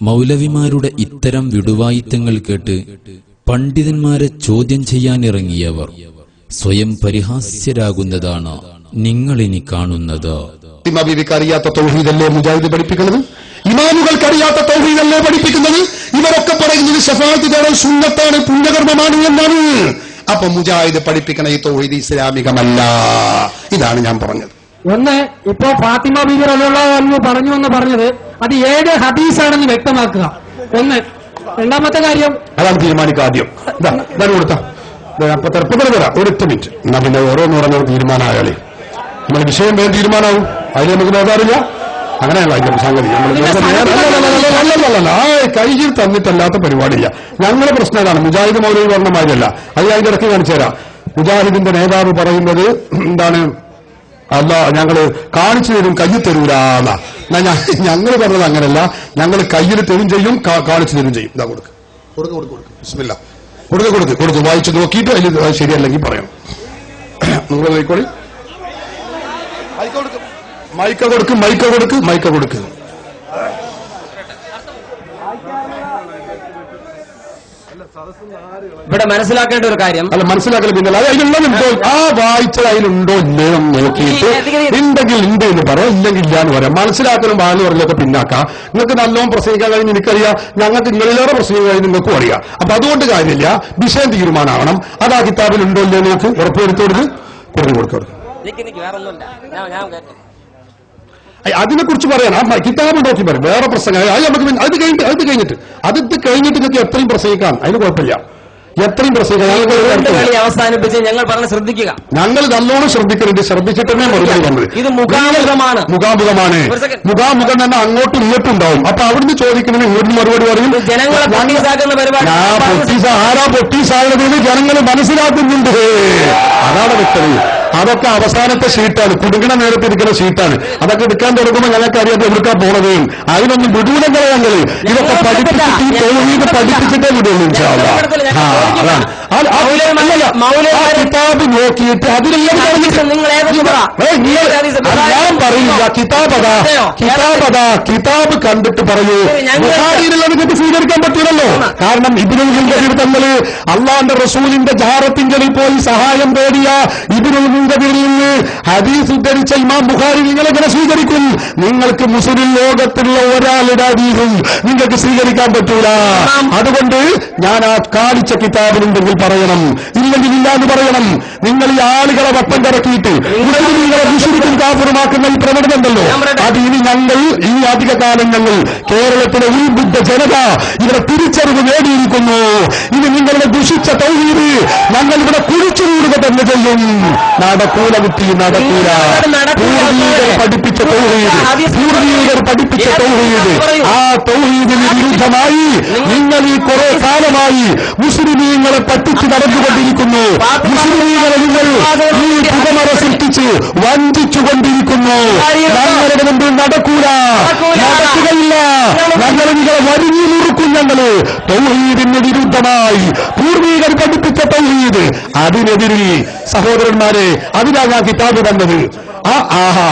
മൗലവിമാരുടെ ഇത്തരം വിടുവായിത്തങ്ങൾ കേട്ട് പണ്ഡിതന്മാരെ ചോദ്യം ചെയ്യാനിറങ്ങിയവർ സ്വയം പരിഹാസ്യരാകുന്നതാണ് നിങ്ങളിനി കാണുന്നത്. അറിയാത്ത തൗഹീദല്ലേ മുജാഹിദ് പഠിപ്പിക്കുന്നത്? ഇമാമുകൾക്ക് അറിയാത്ത തൗഹീദല്ലേ പഠിപ്പിക്കുന്നത്? ഇവരൊക്കെ പറയുന്നത് ശഫാഅത്ത് തേടൽ സുന്നത്താണ്, പുണ്യകർമ്മമാണ് എന്നാണ്. അപ്പൊ മുജാഹിദ് പഠിപ്പിക്കണ ഈ തൗഹീദ് ഇസ്ലാമികമല്ല. ഇതാണ് ഞാൻ പറഞ്ഞത്. ഒന്ന്, ഇപ്പോ ഫാത്തിമ ബീബി റളിയല്ലാഹു അൻഹു പറഞ്ഞു എന്ന് പറഞ്ഞത് അത് ഏത് ഹദീസാണെന്ന് വ്യക്തമാക്കുക. ഒന്ന്. രണ്ടാമത്തെ കാര്യം അതാണ് തീരുമാനിക്കുക. ആദ്യം ഇതാണ് കൊടുത്ത അപ്പൊ തെരപ്പുകൾ തരാം. ഒരൊറ്റ മിനിറ്റ്. എന്നാ പിന്നെ ഓരോന്ന് പറഞ്ഞ തീരുമാനമായാലേ നമ്മൾ വിഷയം വേറെ തീരുമാനമാവും. അതിൽ നമുക്ക് നോക്കാറില്ല. അങ്ങനെയല്ല അതിന്റെ സംഗതി. കയ്യിൽ തന്നിട്ടല്ലാത്ത പരിപാടിയില്ല. ഞങ്ങളുടെ പ്രശ്നം അതാണ്. മുജാഹിദ് മൗലവി പറഞ്ഞ മാതിരിയല്ല. അത് അതിന്റെ ഇടയ്ക്ക് കാണിച്ചു തരാം. മുജാഹിദിന്റെ നേതാവ് പറയുന്നത് എന്താണ്? അല്ല, ഞങ്ങള് കാണിച്ചു തരും, കയ്യിൽ തരൂലാന്ന. ഞങ്ങൾ പറഞ്ഞത് അങ്ങനെയല്ല. ഞങ്ങൾ കയ്യിൽ തരും ചെയ്യും, കാണിച്ചു തരും ചെയ്യും. ഇതാ കൊടുക്ക് ബിസ്മില്ലാ. കൊടുക്ക് വായിച്ചു നോക്കിയിട്ട് അതിൽ ശരിയല്ലെങ്കിൽ പറയണം. നിങ്ങൾ നോക്കിക്കോളി. മൈക്ക കൊടുക്ക്. ഇവിടെ മനസ്സിലാക്കേണ്ട ഒരു കാര്യം, അല്ല മനസ്സിലാക്കൽ പിന്നെ അതിലുണ്ടോ, ആ വായിച്ചത് അതിലുണ്ടോ ഇല്ലേ നോക്കിയിട്ട് ഉണ്ടെങ്കിൽ ഉണ്ട് എന്ന് പറയാം, ഇല്ലെങ്കിൽ ഇല്ല എന്ന് പറയാം. മനസ്സിലാക്കലും വാങ്ങി പറഞ്ഞൊക്കെ പിന്നാക്കാം. നിങ്ങൾക്ക് നല്ലോണം പ്രസംഗിക്കാൻ കഴിഞ്ഞ് എനിക്കറിയാം, ഞങ്ങൾക്ക് നിങ്ങളിലേറെ പ്രസംഗിക്കാൻ കഴിഞ്ഞ് നിങ്ങൾക്കും അറിയാം. അപ്പൊ അതുകൊണ്ട് കാര്യമില്ല, വിഷയം തീരുമാനമാവണം. അത് ആ കിതാബിൽ ഉണ്ടോ ഇല്ലേ നോക്ക്, ഉറപ്പുവരുത്തോടുക്ക് കൊടുക്കും. അതിനെ കുറിച്ച് പറയാൻ ആ കിതാബ് നോക്കി പറയും. വേറെ പ്രസംഗം അത് കഴിഞ്ഞിട്ട് നിങ്ങൾക്ക് എത്രയും പ്രസംഗിക്കാം, അതിന് കുഴപ്പമില്ല. എത്രയും പ്രസംഗിക്കാം. അവസാനിപ്പിച്ച് ഞങ്ങൾ പറഞ്ഞ ശ്രദ്ധിക്കുക. ഞങ്ങൾ നല്ലോണം ശ്രദ്ധിക്കുന്നുണ്ട്. ശ്രദ്ധിച്ചിട്ടേ മറുപടി പറഞ്ഞത്. ഇത് മുഖാമുഖമാണ്. മുഖാമുഖം തന്നെ അങ്ങോട്ടും ഇങ്ങോട്ടും ഉണ്ടാവും. അപ്പൊ അവിടുന്ന് ചോദിക്കുന്നതിന് ഇങ്ങോട്ടും മറുപടി പറയും. ആരാ പൊട്ടീസാകുന്നത് ജനങ്ങൾ മനസ്സിലാക്കുന്നുണ്ട്. അതാണ് വ്യക്തത. അതൊക്കെ അവസാനത്തെ ഷീറ്റാണ്, കുടുങ്ങണ നേരത്തെ ഇരിക്കുന്ന ഷീറ്റാണ്. അതൊക്കെ എടുക്കാൻ തുടങ്ങുമ്പോൾ ഞങ്ങൾക്ക് അറിയാതെ എവിടുക്കാൻ പോണത്. അതിനൊന്നും വിടൂലങ്ങളെ ഞങ്ങൾ ഇതൊക്കെ പഠിപ്പിച്ചിട്ടേ വിടുള്ളൂ. അതാണ് കിതാബ് നോക്കിയിട്ട് അതിലെല്ലാം ഞാൻ പറയില്ല. കിതാബ് കണ്ടിട്ട് പറയൂ. ബുഖാരിയിലുള്ളത് നിങ്ങൾക്ക് സ്വീകരിക്കാൻ പറ്റില്ലല്ലോ. കാരണം ഇബ്നുൽ മുൻകദിർ തങ്ങള് അള്ളാന്റെ റസൂലിന്റെ ജാറത്തിങ്കലിൽ പോയി സഹായം തേടിയ ഇബ്നുൽ മുൻകദിറിൽ നിന്ന് ഹദീസ് ഉദ്ധരിച്ച ഇമാം ബുഖാരി നിങ്ങളെങ്ങനെ സ്വീകരിക്കും? നിങ്ങൾക്ക് മുസ്ലിം ലോകത്തുള്ള ഒരാളുടെ ഹദീസും നിങ്ങൾക്ക് സ്വീകരിക്കാൻ പറ്റൂല. അതുകൊണ്ട് ഞാൻ ആ കാണിച്ച കിതാബിലുണ്ടെങ്കിൽ പറയണം, ഇല്ലെങ്കിൽ ഇല്ല എന്ന് പറയണം. നിങ്ങൾ ഈ ആളുകളെ വട്ടം കറക്കിയിട്ട് നിങ്ങളെ മുസ്ലിം കാഫിറുമാക്കുന്ന ഈ പ്രവണതയുണ്ടല്ലോ, അത് ഇനി ഞങ്ങൾ ഈ അധിക കാലം ഞങ്ങൾ കേരളത്തിലെ ഉൾബുദ്ധ ജനത ഇവിടെ തിരിച്ചറിവ് നേടിയിരിക്കുന്നു. ഇത് നിങ്ങളുടെ ദുഷിച്ച തൗഹീദ് ഞങ്ങൾ ഇവിടെ കുഴിച്ചു കൂടുക തന്നെ ചെയ്യും. നടക്കൂല കുട്ടി, നടക്കൂല. പൂർവീകർ പഠിപ്പിച്ച തൗഹീദ് ആ തൗഹീദിന് വിരുദ്ധമായി നിങ്ങൾ ഈ കുറെ കാലമായി മുസ്ലിമീങ്ങളെ പറ്റിച്ച് നടന്നുകൊണ്ടിരിക്കുന്നു. മുസ്ലിമീങ്ങളെ നിങ്ങൾ ഈ പുകമറ സൃഷ്ടിച്ച് വഞ്ചിച്ചുകൊണ്ടിരിക്കുന്നു. ഞങ്ങളുടെ മുമ്പിൽ നടക്കുകയില്ല. ഞങ്ങൾ നിങ്ങളെ വരിഞ്ഞു മുറുക്കും. ഞങ്ങള് തൗഹീദിന് വിരുദ്ധമായി പൂർവീകർ പഠിപ്പിച്ച തൗഹീദ് അതിനെതിരിൽ സഹോദരന്മാരെ അതിനാ ഞാൻ കിതാബ് തന്നത്.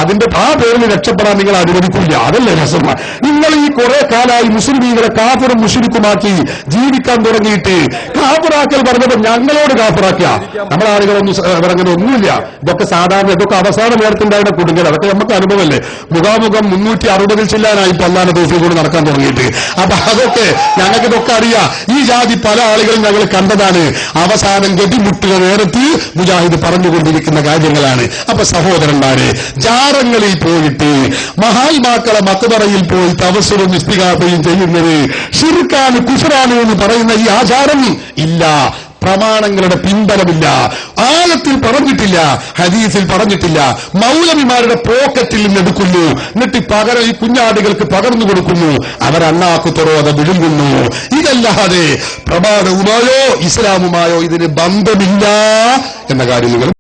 അതിന്റെ ആ പേരിൽ രക്ഷപ്പെടാൻ നിങ്ങൾ അനുവദിക്കില്ല. അതല്ലേ രസം. നിങ്ങൾ ഈ കുറെ കാലമായി മുസ്ലിമീങ്ങളെ കാഫിറും മുശ്രിക്കുമാക്കി ജീവിക്കാൻ തുടങ്ങിയിട്ട് കാഫിറാക്കൽ പറഞ്ഞപ്പോൾ ഞങ്ങളോട് കാഫിറാക്കുക. നമ്മളെ ആളുകളൊന്നും അങ്ങനെ ഒന്നുമില്ല. ഇതൊക്കെ സാധാരണ ഇതൊക്കെ അവസാന നേരത്തുണ്ടായിരുന്ന കുടുങ്ങൽ. അതൊക്കെ നമുക്ക് അനുഭവമല്ലേ. മുഖാമുഖം 360 ചെല്ലാനായി അല്ലാതെ ദിവസം കൂടെ നടക്കാൻ തുടങ്ങിയിട്ട്. അപ്പൊ അതൊക്കെ ഞങ്ങൾക്ക് ഇതൊക്കെ അറിയാം. ഈ ജാതി പല ആളുകളും ഞങ്ങൾ കണ്ടതാണ്. അവസാനം ഗതിമുട്ടുക നേരത്ത് മുജാഹിദ് പറഞ്ഞുകൊണ്ടിരിക്കുന്ന കാര്യങ്ങളാണ്. അപ്പൊ സഹോദരന്മാരെ, ജാറങ്ങളിൽ പോയിട്ട് മഹാത്മാക്കളെ മക്ബറയിൽ പോയി തവസ്സുലും ഇസ്തിഗാസയും ചെയ്യുന്നത് ശിർക്കാണ്, കുഫ്റാണ് എന്ന് പറയുന്ന ഈ ആചാരം ഇല്ല. പ്രമാണങ്ങളുടെ പിൻബലമില്ല. ആഴത്തിൽ പറഞ്ഞിട്ടില്ല, ഹദീസിൽ പറഞ്ഞിട്ടില്ല. മൗലവിമാരുടെ പോക്കറ്റിൽ നിന്ന് എടുക്കുന്നു, എന്നിട്ട് പകരം ഈ കുഞ്ഞാടുകൾക്ക് പകർന്നു കൊടുക്കുന്നു. അവരണ്ണാക്കു തുറോത വിഴുങ്ങുന്നു. ഇതല്ലാതെ പ്രമാണവുമായോ ഇസ്ലാമുമായോ ഇതിന് ബന്ധമില്ല എന്ന കാര്യം നിങ്ങൾ